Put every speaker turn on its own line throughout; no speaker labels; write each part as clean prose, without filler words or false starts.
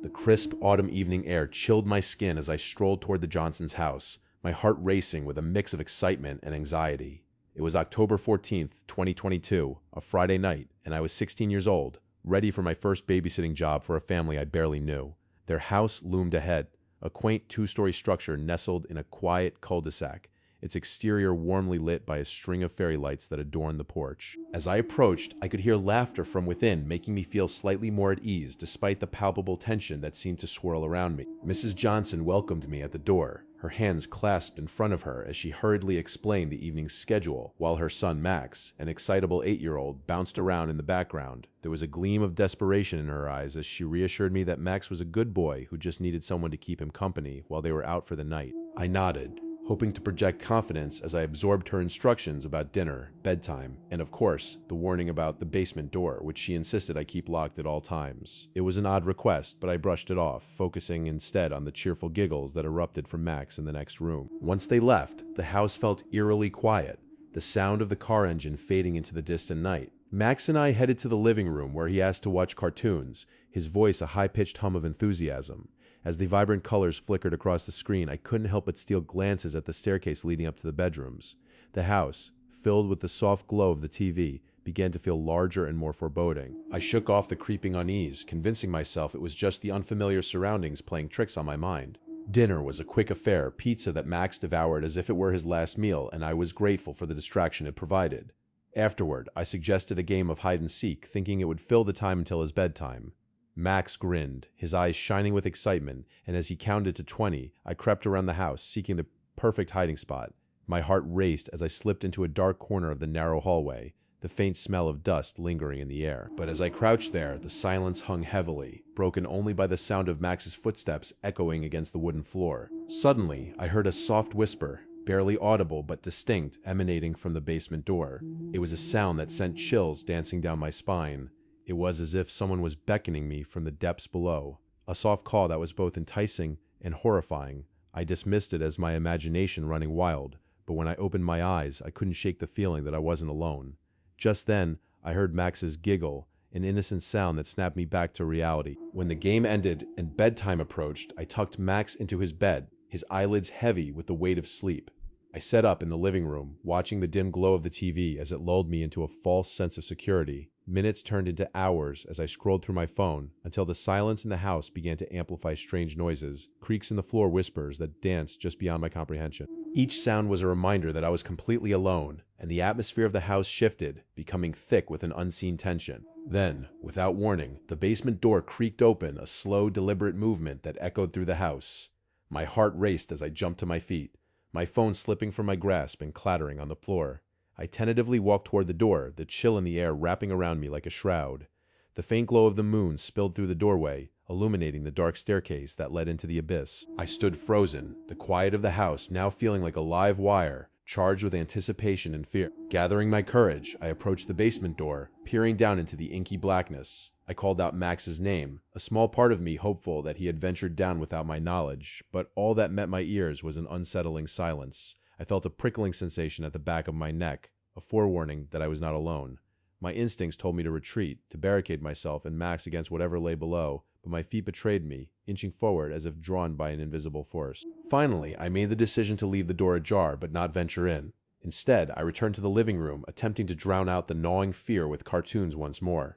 The crisp autumn evening air chilled my skin as I strolled toward the Johnsons' house, my heart racing with a mix of excitement and anxiety. It was October 14th, 2022, a Friday night, and I was 16 years old, ready for my first babysitting job for a family I barely knew. Their house loomed ahead, a quaint two-story structure nestled in a quiet cul-de-sac, its exterior warmly lit by a string of fairy lights that adorned the porch. As I approached, I could hear laughter from within, making me feel slightly more at ease despite the palpable tension that seemed to swirl around me. Mrs. Johnson welcomed me at the door, her hands clasped in front of her as she hurriedly explained the evening's schedule, while her son Max, an excitable 8-year-old, bounced around in the background. There was a gleam of desperation in her eyes as she reassured me that Max was a good boy who just needed someone to keep him company while they were out for the night. I nodded, hoping to project confidence as I absorbed her instructions about dinner, bedtime, and of course, the warning about the basement door, which she insisted I keep locked at all times. It was an odd request, but I brushed it off, focusing instead on the cheerful giggles that erupted from Max in the next room. Once they left, the house felt eerily quiet, the sound of the car engine fading into the distant night. Max and I headed to the living room where he asked to watch cartoons, his voice a high-pitched hum of enthusiasm. As the vibrant colors flickered across the screen, I couldn't help but steal glances at the staircase leading up to the bedrooms. The house, filled with the soft glow of the TV, began to feel larger and more foreboding. I shook off the creeping unease, convincing myself it was just the unfamiliar surroundings playing tricks on my mind. Dinner was a quick affair, pizza that Max devoured as if it were his last meal, and I was grateful for the distraction it provided. Afterward, I suggested a game of hide-and-seek, thinking it would fill the time until his bedtime. Max grinned, his eyes shining with excitement, and as he counted to 20, I crept around the house, seeking the perfect hiding spot. My heart raced as I slipped into a dark corner of the narrow hallway, the faint smell of dust lingering in the air. But as I crouched there, the silence hung heavily, broken only by the sound of Max's footsteps echoing against the wooden floor. Suddenly, I heard a soft whisper, barely audible but distinct, emanating from the basement door. It was a sound that sent chills dancing down my spine. It was as if someone was beckoning me from the depths below, a soft call that was both enticing and horrifying. I dismissed it as my imagination running wild, but when I opened my eyes, I couldn't shake the feeling that I wasn't alone. Just then, I heard Max's giggle, an innocent sound that snapped me back to reality. When the game ended and bedtime approached, I tucked Max into his bed, his eyelids heavy with the weight of sleep. I sat up in the living room, watching the dim glow of the TV as it lulled me into a false sense of security. Minutes turned into hours as I scrolled through my phone, until the silence in the house began to amplify strange noises, creaks in the floor, whispers that danced just beyond my comprehension. Each sound was a reminder that I was completely alone, and the atmosphere of the house shifted, becoming thick with an unseen tension. Then, without warning, the basement door creaked open, a slow, deliberate movement that echoed through the house. My heart raced as I jumped to my feet, my phone slipping from my grasp and clattering on the floor. I tentatively walked toward the door, the chill in the air wrapping around me like a shroud. The faint glow of the moon spilled through the doorway, illuminating the dark staircase that led into the abyss. I stood frozen, the quiet of the house now feeling like a live wire, charged with anticipation and fear. Gathering my courage, I approached the basement door, peering down into the inky blackness. I called out Max's name, a small part of me hopeful that he had ventured down without my knowledge, but all that met my ears was an unsettling silence. I felt a prickling sensation at the back of my neck, a forewarning that I was not alone. My instincts told me to retreat, to barricade myself and Max against whatever lay below, but my feet betrayed me, inching forward as if drawn by an invisible force. Finally, I made the decision to leave the door ajar but not venture in. Instead, I returned to the living room, attempting to drown out the gnawing fear with cartoons once more.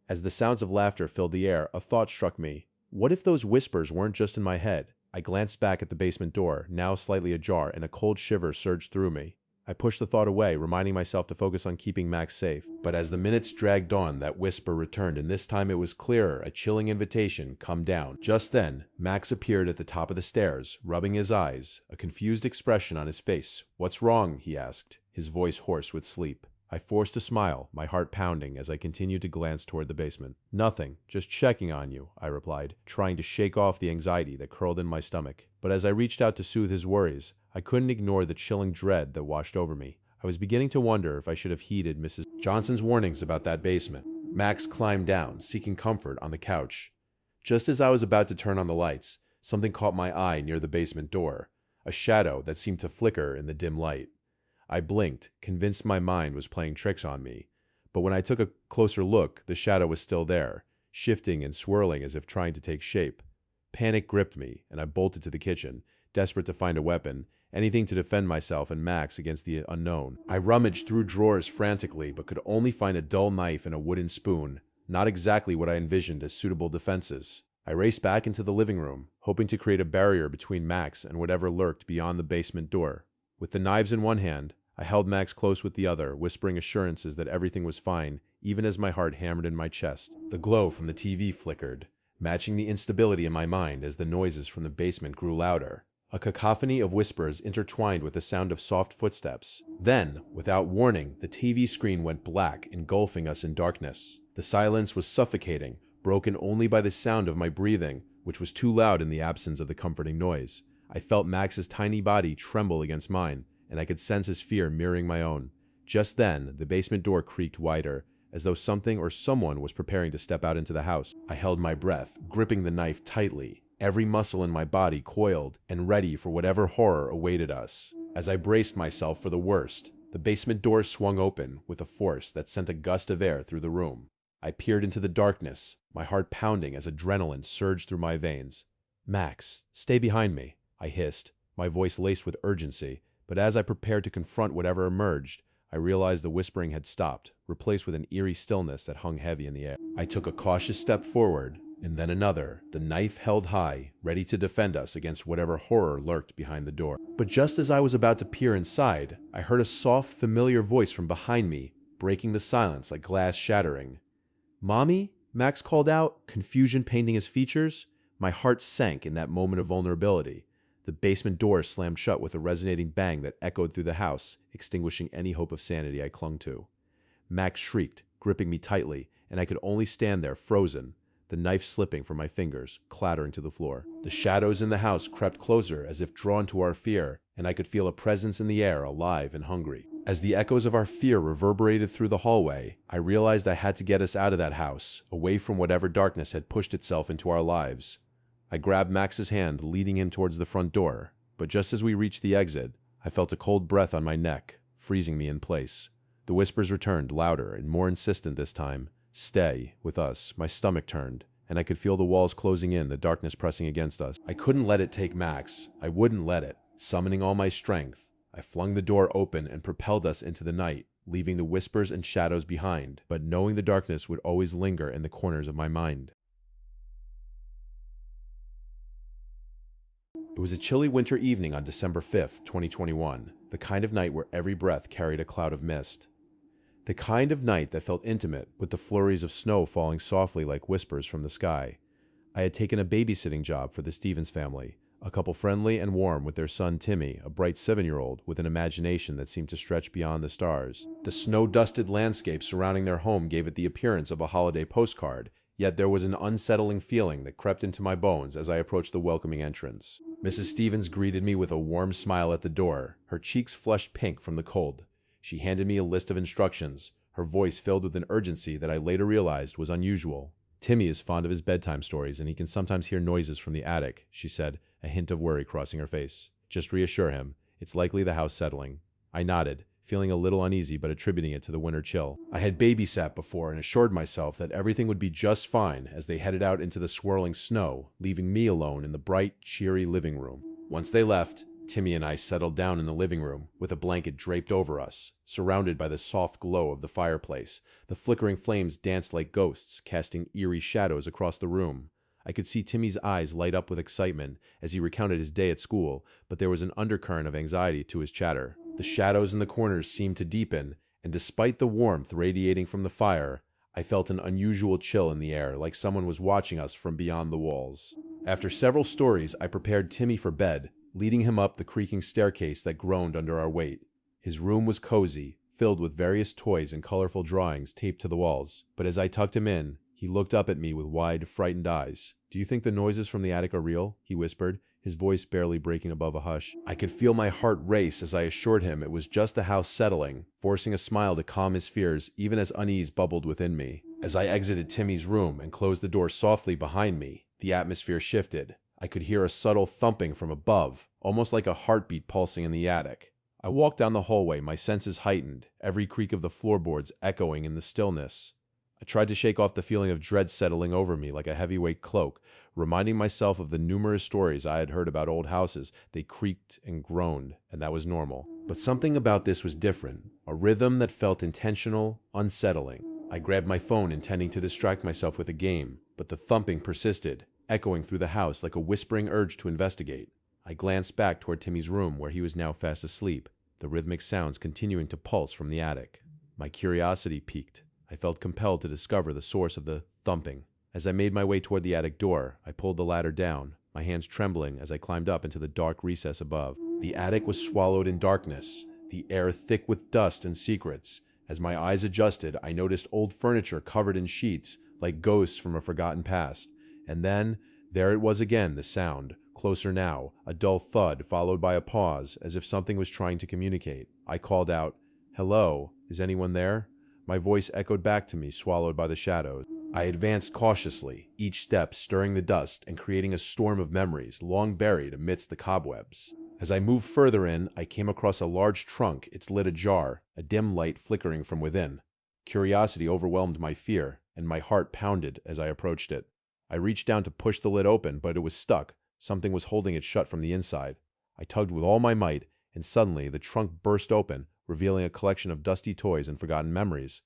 As the sounds of laughter filled the air, a thought struck me. What if those whispers weren't just in my head? I glanced back at the basement door, now slightly ajar, and a cold shiver surged through me. I pushed the thought away, reminding myself to focus on keeping Max safe. But as the minutes dragged on, that whisper returned, and this time it was clearer, a chilling invitation, come down. Just then, Max appeared at the top of the stairs, rubbing his eyes, a confused expression on his face. "What's wrong?" he asked, his voice hoarse with sleep. I forced a smile, my heart pounding as I continued to glance toward the basement. "Nothing, just checking on you," I replied, trying to shake off the anxiety that curled in my stomach. But as I reached out to soothe his worries, I couldn't ignore the chilling dread that washed over me. I was beginning to wonder if I should have heeded Mrs. Johnson's warnings about that basement. Max climbed down, seeking comfort on the couch. Just as I was about to turn on the lights, something caught my eye near the basement door, a shadow that seemed to flicker in the dim light. I blinked, convinced my mind was playing tricks on me. But when I took a closer look, the shadow was still there, shifting and swirling as if trying to take shape. Panic gripped me, and I bolted to the kitchen, desperate to find a weapon, anything to defend myself and Max against the unknown. I rummaged through drawers frantically, but could only find a dull knife and a wooden spoon, not exactly what I envisioned as suitable defenses. I raced back into the living room, hoping to create a barrier between Max and whatever lurked beyond the basement door. With the knives in one hand, I held Max close with the other, whispering assurances that everything was fine, even as my heart hammered in my chest. The glow from the TV flickered, matching the instability in my mind as the noises from the basement grew louder. A cacophony of whispers intertwined with the sound of soft footsteps. Then, without warning, the TV screen went black, engulfing us in darkness. The silence was suffocating, broken only by the sound of my breathing, which was too loud in the absence of the comforting noise. I felt Max's tiny body tremble against mine, and I could sense his fear mirroring my own. Just then, the basement door creaked wider, as though something or someone was preparing to step out into the house. I held my breath, gripping the knife tightly, every muscle in my body coiled and ready for whatever horror awaited us. As I braced myself for the worst, the basement door swung open with a force that sent a gust of air through the room. I peered into the darkness, my heart pounding as adrenaline surged through my veins. "Max, stay behind me," I hissed, my voice laced with urgency, but as I prepared to confront whatever emerged, I realized the whispering had stopped, replaced with an eerie stillness that hung heavy in the air. I took a cautious step forward, and then another, the knife held high, ready to defend us against whatever horror lurked behind the door. But just as I was about to peer inside, I heard a soft, familiar voice from behind me, breaking the silence like glass shattering. "Mommy?" Max called out, confusion painting his features. My heart sank in that moment of vulnerability. The basement door slammed shut with a resonating bang that echoed through the house, extinguishing any hope of sanity I clung to. Max shrieked, gripping me tightly, and I could only stand there, frozen, the knife slipping from my fingers, clattering to the floor. The shadows in the house crept closer as if drawn to our fear, and I could feel a presence in the air, alive and hungry. As the echoes of our fear reverberated through the hallway, I realized I had to get us out of that house, away from whatever darkness had pushed itself into our lives. I grabbed Max's hand, leading him towards the front door, but just as we reached the exit, I felt a cold breath on my neck, freezing me in place. The whispers returned, louder and more insistent this time. "Stay with us." My stomach turned, and I could feel the walls closing in, the darkness pressing against us. I couldn't let it take Max. I wouldn't let it. Summoning all my strength, I flung the door open and propelled us into the night, leaving the whispers and shadows behind, but knowing the darkness would always linger in the corners of my mind. It was a chilly winter evening on December 5th, 2021, the kind of night where every breath carried a cloud of mist. The kind of night that felt intimate, with the flurries of snow falling softly like whispers from the sky. I had taken a babysitting job for the Stevens family, a couple friendly and warm with their son Timmy, a bright 7-year-old with an imagination that seemed to stretch beyond the stars. The snow-dusted landscape surrounding their home gave it the appearance of a holiday postcard, yet there was an unsettling feeling that crept into my bones as I approached the welcoming entrance. Mrs. Stevens greeted me with a warm smile at the door, her cheeks flushed pink from the cold. She handed me a list of instructions, her voice filled with an urgency that I later realized was unusual. "Timmy is fond of his bedtime stories, and he can sometimes hear noises from the attic," she said, a hint of worry crossing her face. "Just reassure him. It's likely the house settling." I nodded, feeling a little uneasy but attributing it to the winter chill. I had babysat before and assured myself that everything would be just fine as they headed out into the swirling snow, leaving me alone in the bright, cheery living room. Once they left, Timmy and I settled down in the living room, with a blanket draped over us, surrounded by the soft glow of the fireplace. The flickering flames danced like ghosts, casting eerie shadows across the room. I could see Timmy's eyes light up with excitement as he recounted his day at school, but there was an undercurrent of anxiety to his chatter. The shadows in the corners seemed to deepen, and despite the warmth radiating from the fire, I felt an unusual chill in the air, like someone was watching us from beyond the walls. After several stories, I prepared Timmy for bed, leading him up the creaking staircase that groaned under our weight. His room was cozy, filled with various toys and colorful drawings taped to the walls, but as I tucked him in, he looked up at me with wide, frightened eyes. "Do you think the noises from the attic are real?" he whispered, his voice barely breaking above a hush. I could feel my heart race as I assured him it was just the house settling, forcing a smile to calm his fears even as unease bubbled within me. As I exited Timmy's room and closed the door softly behind me, the atmosphere shifted. I could hear a subtle thumping from above, almost like a heartbeat pulsing in the attic. I walked down the hallway, my senses heightened, every creak of the floorboards echoing in the stillness. I tried to shake off the feeling of dread settling over me like a heavyweight cloak, reminding myself of the numerous stories I had heard about old houses. They creaked and groaned, and that was normal. But something about this was different, a rhythm that felt intentional, unsettling. I grabbed my phone, intending to distract myself with a game, but the thumping persisted, echoing through the house like a whispering urge to investigate. I glanced back toward Timmy's room, where he was now fast asleep, the rhythmic sounds continuing to pulse from the attic. My curiosity piqued. I felt compelled to discover the source of the thumping. As I made my way toward the attic door, I pulled the ladder down, my hands trembling as I climbed up into the dark recess above. The attic was swallowed in darkness, the air thick with dust and secrets. As my eyes adjusted, I noticed old furniture covered in sheets, like ghosts from a forgotten past. And then, there it was again, the sound, closer now, a dull thud followed by a pause, as if something was trying to communicate. I called out, "Hello, is anyone there?" My voice echoed back to me, swallowed by the shadows. I advanced cautiously, each step stirring the dust and creating a storm of memories long buried amidst the cobwebs. As I moved further in, I came across a large trunk, its lid ajar, a dim light flickering from within. Curiosity overwhelmed my fear, and my heart pounded as I approached it. I reached down to push the lid open, but it was stuck. Something was holding it shut from the inside. I tugged with all my might, and suddenly the trunk burst open, revealing a collection of dusty toys and forgotten memories.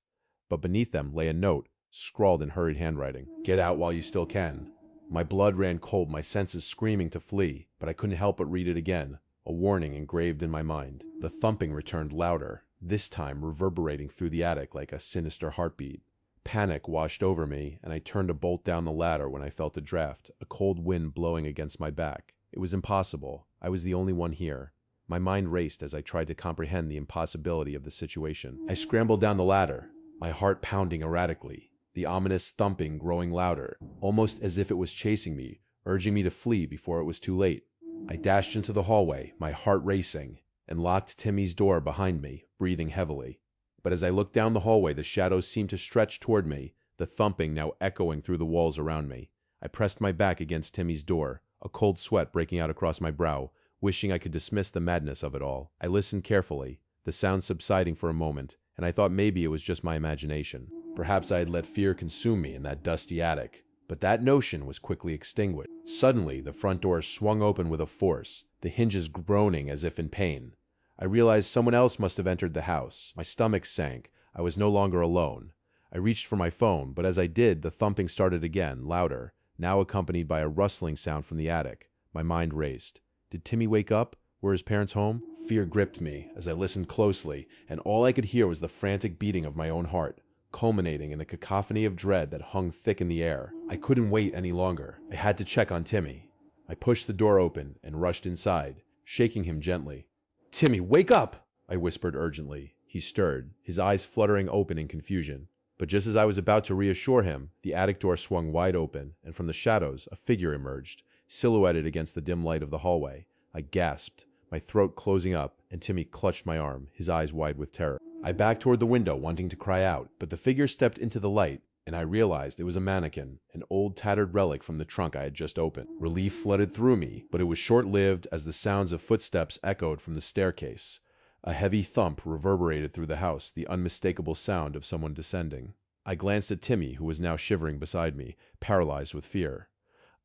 But beneath them lay a note, scrawled in hurried handwriting. "Get out while you still can." My blood ran cold, my senses screaming to flee, but I couldn't help but read it again, a warning engraved in my mind. The thumping returned louder, this time reverberating through the attic like a sinister heartbeat. Panic washed over me, and I turned to bolt down the ladder when I felt a draft, a cold wind blowing against my back. It was impossible. I was the only one here. My mind raced as I tried to comprehend the impossibility of the situation. I scrambled down the ladder, my heart pounding erratically, the ominous thumping growing louder, almost as if it was chasing me, urging me to flee before it was too late. I dashed into the hallway, my heart racing, and locked Timmy's door behind me, breathing heavily. But as I looked down the hallway, the shadows seemed to stretch toward me, the thumping now echoing through the walls around me. I pressed my back against Timmy's door, a cold sweat breaking out across my brow, wishing I could dismiss the madness of it all. I listened carefully, the sound subsiding for a moment, and I thought maybe it was just my imagination. Perhaps I had let fear consume me in that dusty attic. But that notion was quickly extinguished. Suddenly, the front door swung open with a force, the hinges groaning as if in pain. I realized someone else must have entered the house. My stomach sank. I was no longer alone. I reached for my phone, but as I did, the thumping started again, louder, now accompanied by a rustling sound from the attic. My mind raced. Did Timmy wake up? Were his parents home? Fear gripped me as I listened closely, and all I could hear was the frantic beating of my own heart, culminating in a cacophony of dread that hung thick in the air. I couldn't wait any longer. I had to check on Timmy. I pushed the door open and rushed inside, shaking him gently. "Timmy, wake up!" I whispered urgently. He stirred, his eyes fluttering open in confusion. But just as I was about to reassure him, the attic door swung wide open, and from the shadows, a figure emerged, silhouetted against the dim light of the hallway. I gasped, my throat closing up, and Timmy clutched my arm, his eyes wide with terror. I backed toward the window, wanting to cry out, but the figure stepped into the light, and I realized it was a mannequin, an old tattered relic from the trunk I had just opened. Relief flooded through me, but it was short-lived as the sounds of footsteps echoed from the staircase. A heavy thump reverberated through the house, the unmistakable sound of someone descending. I glanced at Timmy, who was now shivering beside me, paralyzed with fear.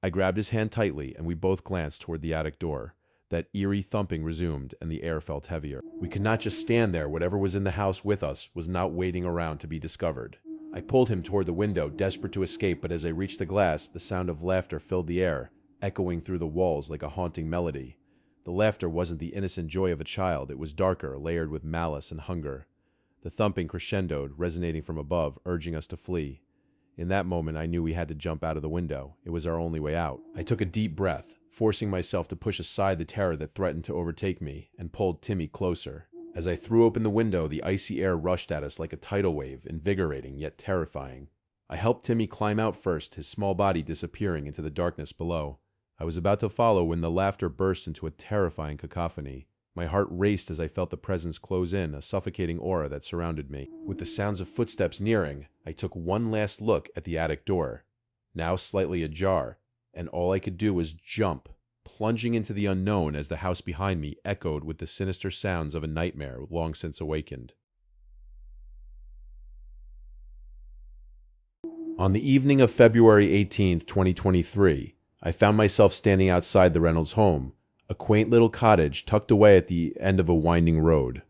I grabbed his hand tightly, and we both glanced toward the attic door. That eerie thumping resumed, and the air felt heavier. We could not just stand there. Whatever was in the house with us was not waiting around to be discovered. I pulled him toward the window, desperate to escape, but as I reached the glass, the sound of laughter filled the air, echoing through the walls like a haunting melody. The laughter wasn't the innocent joy of a child. It was darker, layered with malice and hunger. The thumping crescendoed, resonating from above, urging us to flee. In that moment, I knew we had to jump out of the window. It was our only way out. I took a deep breath, forcing myself to push aside the terror that threatened to overtake me, and pulled Timmy closer. As I threw open the window, the icy air rushed at us like a tidal wave, invigorating yet terrifying. I helped Timmy climb out first, his small body disappearing into the darkness below. I was about to follow when the laughter burst into a terrifying cacophony. My heart raced as I felt the presence close in, a suffocating aura that surrounded me. With the sounds of footsteps nearing, I took one last look at the attic door, now slightly ajar, and all I could do was jump, plunging into the unknown as the house behind me echoed with the sinister sounds of a nightmare long since awakened. On the evening of February 18th, 2023, I found myself standing outside the Reynolds home, a quaint little cottage tucked away at the end of a winding road.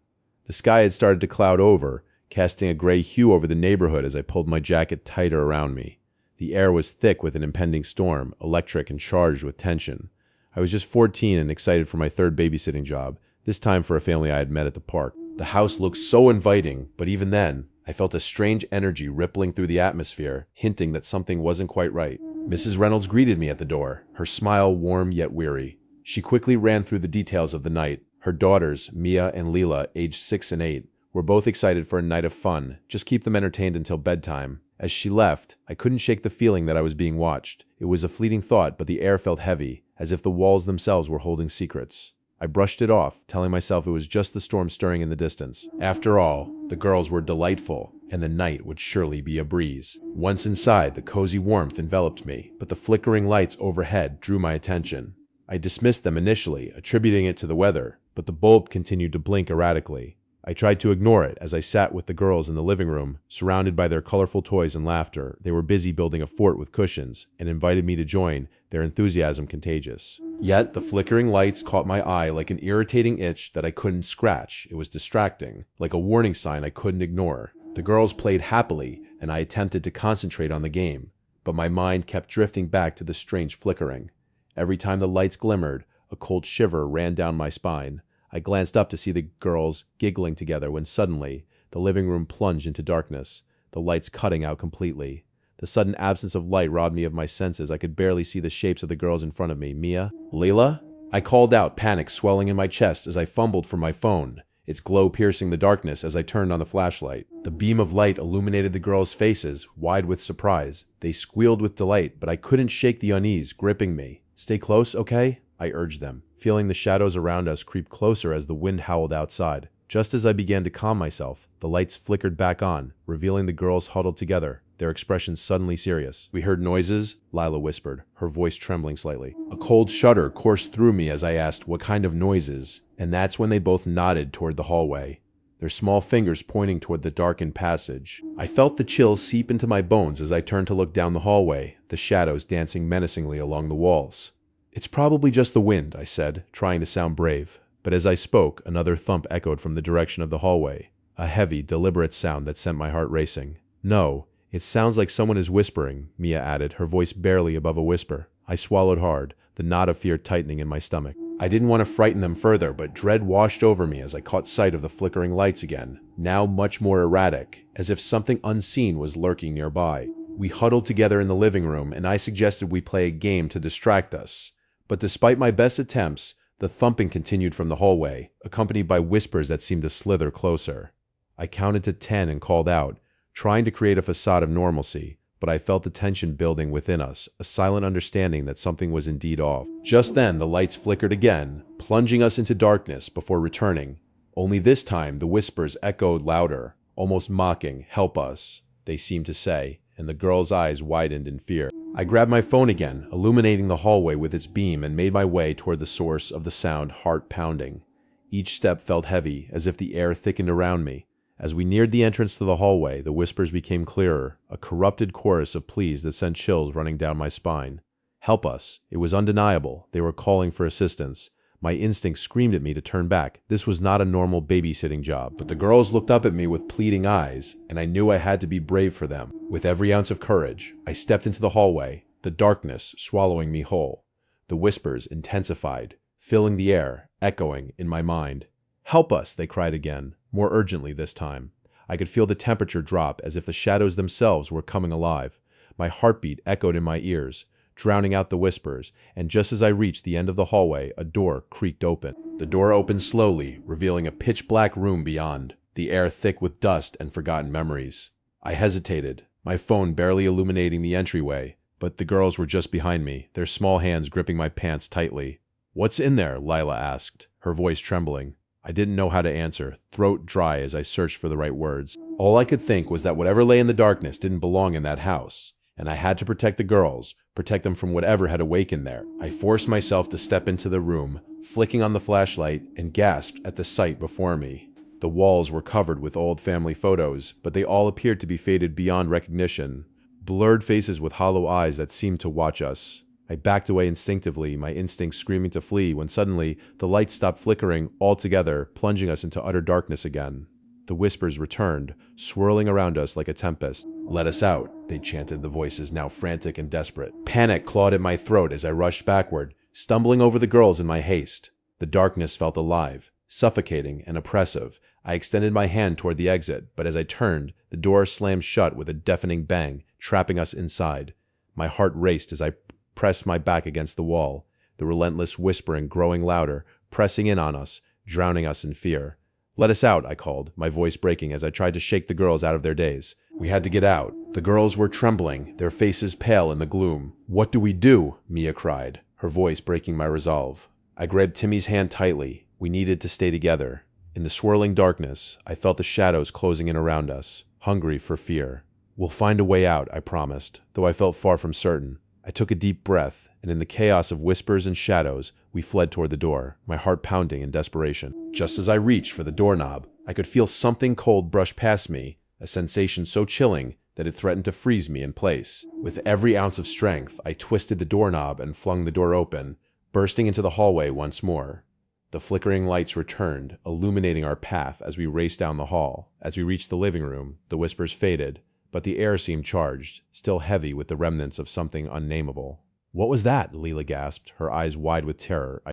The sky had started to cloud over, casting a gray hue over the neighborhood as I pulled my jacket tighter around me. The air was thick with an impending storm, electric and charged with tension. I was just 14 and excited for my third babysitting job, this time for a family I had met at the park. The house looked so inviting, but even then, I felt a strange energy rippling through the atmosphere, hinting that something wasn't quite right. Mrs. Reynolds greeted me at the door, her smile warm yet weary. She quickly ran through the details of the night. Her daughters, Mia and Leela, aged 6 and 8, were both excited for a night of fun. Just keep them entertained until bedtime. As she left, I couldn't shake the feeling that I was being watched. It was a fleeting thought, but the air felt heavy, as if the walls themselves were holding secrets. I brushed it off, telling myself it was just the storm stirring in the distance. After all, the girls were delightful, and the night would surely be a breeze. Once inside, the cozy warmth enveloped me, but the flickering lights overhead drew my attention. I dismissed them initially, attributing it to the weather, but the bulb continued to blink erratically. I tried to ignore it as I sat with the girls in the living room, surrounded by their colorful toys and laughter. They were busy building a fort with cushions, and invited me to join, their enthusiasm contagious. Yet, the flickering lights caught my eye like an irritating itch that I couldn't scratch. It was distracting, like a warning sign I couldn't ignore. The girls played happily, and I attempted to concentrate on the game, but my mind kept drifting back to the strange flickering. Every time the lights glimmered, a cold shiver ran down my spine. I glanced up to see the girls giggling together when suddenly, the living room plunged into darkness, the lights cutting out completely. The sudden absence of light robbed me of my senses. I could barely see the shapes of the girls in front of me. Mia? Leela? I called out, panic swelling in my chest as I fumbled for my phone, its glow piercing the darkness as I turned on the flashlight. The beam of light illuminated the girls' faces, wide with surprise. They squealed with delight, but I couldn't shake the unease gripping me. Stay close, okay? I urged them, feeling the shadows around us creep closer as the wind howled outside. Just as I began to calm myself, the lights flickered back on, revealing the girls huddled together, their expressions suddenly serious. We heard noises, Lila whispered, her voice trembling slightly. A cold shudder coursed through me as I asked what kind of noises, and that's when they both nodded toward the hallway, their small fingers pointing toward the darkened passage. I felt the chill seep into my bones as I turned to look down the hallway, the shadows dancing menacingly along the walls. It's probably just the wind, I said, trying to sound brave. But as I spoke, another thump echoed from the direction of the hallway, a heavy, deliberate sound that sent my heart racing. No, it sounds like someone is whispering, Mia added, her voice barely above a whisper. I swallowed hard, the knot of fear tightening in my stomach. I didn't want to frighten them further, but dread washed over me as I caught sight of the flickering lights again, now much more erratic, as if something unseen was lurking nearby. We huddled together in the living room, and I suggested we play a game to distract us. But despite my best attempts, the thumping continued from the hallway, accompanied by whispers that seemed to slither closer. I counted to 10 and called out, trying to create a facade of normalcy, but I felt the tension building within us, a silent understanding that something was indeed off. Just then, the lights flickered again, plunging us into darkness before returning. Only this time, the whispers echoed louder, almost mocking, "Help us," they seemed to say, and the girls' eyes widened in fear. I grabbed my phone again, illuminating the hallway with its beam, and made my way toward the source of the sound, heart pounding. Each step felt heavy, as if the air thickened around me. As we neared the entrance to the hallway, the whispers became clearer, a corrupted chorus of pleas that sent chills running down my spine. Help us. It was undeniable. They were calling for assistance. My instinct screamed at me to turn back. This was not a normal babysitting job, but the girls looked up at me with pleading eyes, and I knew I had to be brave for them. With every ounce of courage, I stepped into the hallway, the darkness swallowing me whole. The whispers intensified, filling the air, echoing in my mind. Help us, they cried again, more urgently this time. I could feel the temperature drop as if the shadows themselves were coming alive. My heartbeat echoed in my ears, drowning out the whispers, and just as I reached the end of the hallway, a door creaked open. The door opened slowly, revealing a pitch-black room beyond, the air thick with dust and forgotten memories. I hesitated, my phone barely illuminating the entryway, but the girls were just behind me, their small hands gripping my pants tightly. "What's in there?" Lila asked, her voice trembling. I didn't know how to answer, throat dry as I searched for the right words. All I could think was that whatever lay in the darkness didn't belong in that house, and I had to protect the girls, protect them from whatever had awakened there. I forced myself to step into the room, flicking on the flashlight, and gasped at the sight before me. The walls were covered with old family photos, but they all appeared to be faded beyond recognition, blurred faces with hollow eyes that seemed to watch us. I backed away instinctively, my instincts screaming to flee, when suddenly the lights stopped flickering altogether, plunging us into utter darkness again. The whispers returned, swirling around us like a tempest. "Let us out," they chanted, the voices now frantic and desperate. Panic clawed at my throat as I rushed backward, stumbling over the girls in my haste. The darkness felt alive, suffocating and oppressive. I extended my hand toward the exit, but as I turned, the door slammed shut with a deafening bang, trapping us inside. My heart raced as I pressed my back against the wall, the relentless whispering growing louder, pressing in on us, drowning us in fear. "Let us out," I called, my voice breaking as I tried to shake the girls out of their daze. We had to get out. The girls were trembling, their faces pale in the gloom. "What do we do?" Mia cried, her voice breaking my resolve. I grabbed Timmy's hand tightly. We needed to stay together. In the swirling darkness, I felt the shadows closing in around us, hungry for fear. "We'll find a way out," I promised, though I felt far from certain. I took a deep breath, and in the chaos of whispers and shadows, we fled toward the door, my heart pounding in desperation. Just as I reached for the doorknob, I could feel something cold brush past me, a sensation so chilling that it threatened to freeze me in place. With every ounce of strength, I twisted the doorknob and flung the door open, bursting into the hallway once more. The flickering lights returned, illuminating our path as we raced down the hall. As we reached the living room, the whispers faded, but the air seemed charged, still heavy with the remnants of something unnameable. "What was that?" Leela gasped, her eyes wide with terror.